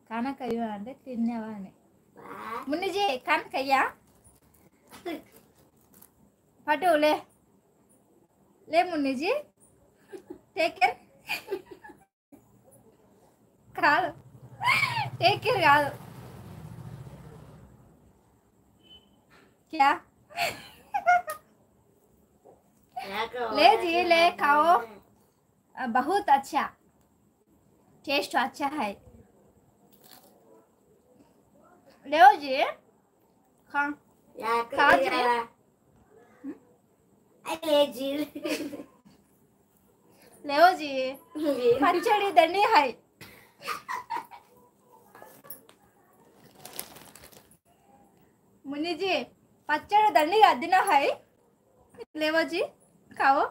కానకయ్య అంటే తిన్నావా అని. మున్నిజీ కానకయ్యా పటు లే మున్నిజీ టేక్ కేర్ కాదు, టేక్ కేర్ కాదు. क्या ले जी ले खाओ, बहुत अच्छा टेस्ट अच्छा है। ले जी खा खा जी ले जी पचड़ी दंडी है। मुन्नी जी पचड़ी दंडी अद्दिना है, लेवो जी खाओ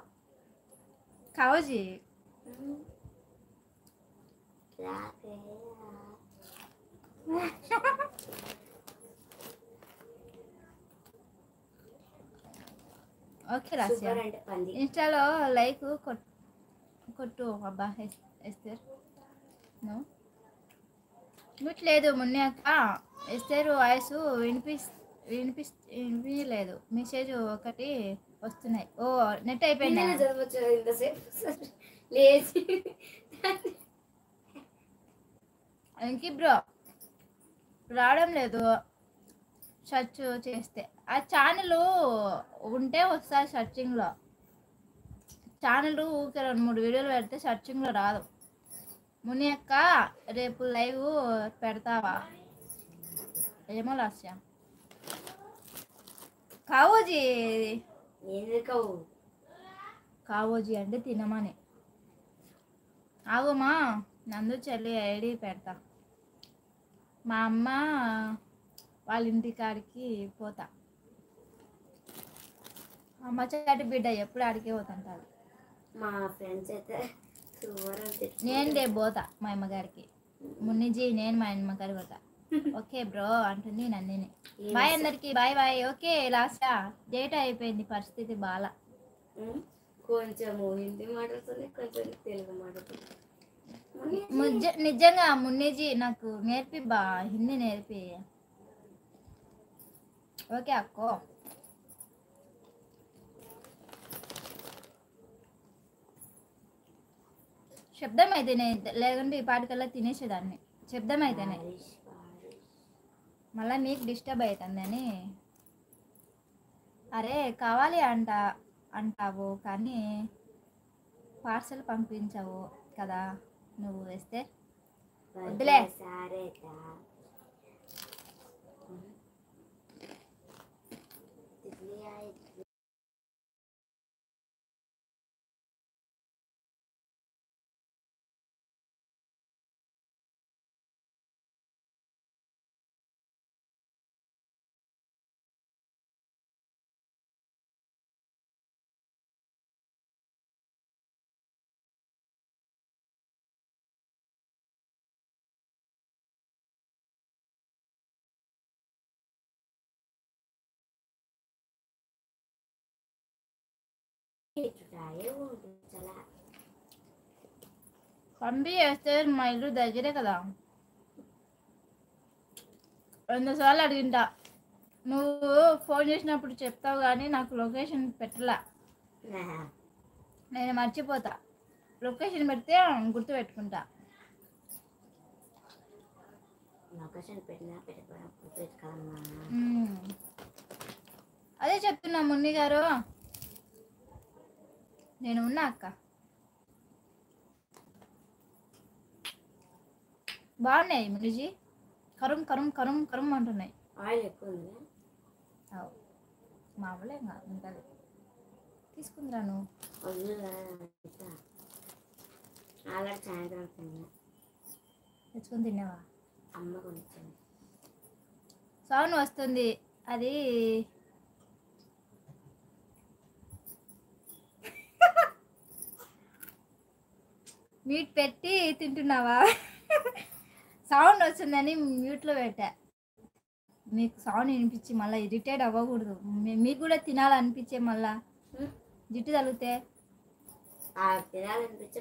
खाओ जी। ఓకే రాసియా ఇన్స్టాలో లైక్ కొట్టు అబ్బా ఎస్తేర్ నో ముట్లేదు మొన్న అక్క ఎస్తేర్ వాయిస్ వినిపించలేదు, మెసేజ్ ఒకటి వస్తున్నాయి. ఓ నెట్ అయిపోయింది ఇంకి బ్రో రావడం లేదు. సెర్చ్ చేస్తే ఆ ఛానల్ ఉంటే వస్తుంది సర్చింగ్లో. ఛానల్ ఊరికే 2-3 వీడియోలు పెడితే సర్చింగ్లో రాదు. ముని అక్క రేపు లైవ్ పెడతావా? ఏమో లాస్యా కావోజీ కావోజీ అంటే తినమని. ఆగుమా నందు చెల్లి ఐడి పెడతా. మా అమ్మ వాళ్ళ ఇంటి కాడికి పోతా. అమ్మ చాటి బిడ్డ ఎప్పుడు ఆడికే పోతుంటారు. మా ఫ్రెండ్స్ అయితే నేను రేపు పోతా మా అమ్మగారికి. మున్నిజీ నేను మా అమ్మగారికి పోతా. ఓకే బ్రో అంటుంది నందిని. బాయ్ అందరికి, బాయ్ బాయ్. ఓకే లాస్టా డేట్ అయిపోయింది, పరిస్థితి బాగా. కొంచెం హిందీ మాట్లాడుతుంది, కొంచెం తెలుగు మాట్లాడుతుంది. నిజంగా మున్నిజీ నాకు నేర్పి బా, హిందీ నేర్పి. ఓకే అక్కో శబ్దం అయితేనే, లేకుంటే ఈ పాటికల్లా తినేసేదాన్ని. శబ్దం అయితేనే మళ్ళీ మీకు డిస్టర్బ్ అవుతుందని. అరే కావాలి అంటావు కానీ పార్సల్ పంపించవు కదా నువ్వు వేస్తే. వద్దులే పంపి వేస్తే మా ఇల్లు దగ్గరే కదా. 2 సార్లు అడిగింటా, నువ్వు ఫోన్ చేసినప్పుడు చెప్తావు కానీ నాకు లొకేషన్ పెట్టలా. నేను మర్చిపోతా, లొకేషన్ పెడితే గుర్తు పెట్టుకుంటా. అదే చెప్తున్నా మున్ని గారు, నేను ఉన్నా అక్క. బాగున్నాయి మునిజీ, కరుం కరుం కరుం కరుం అంటున్నాయి. ఆయిల్ ఎక్కువ ఉంది. మామూలే ఉంటుంది, తీసుకుందిరా నువ్వు. సాయంత్రం తెచ్చుకొని తిన్నావా? అమ్మ కొంచెం సౌండ్ వస్తుంది, అది మీట్ పెట్టి తింటున్నావా? సౌండ్ వస్తుందని మ్యూట్లో పెట్టా. మీకు సౌండ్ వినిపించి మళ్ళీ ఇరిటేట్ అవ్వకూడదు. మీకు కూడా తినాలనిపించే మళ్ళా జిట్టు తగిలితే తినాలనిపించే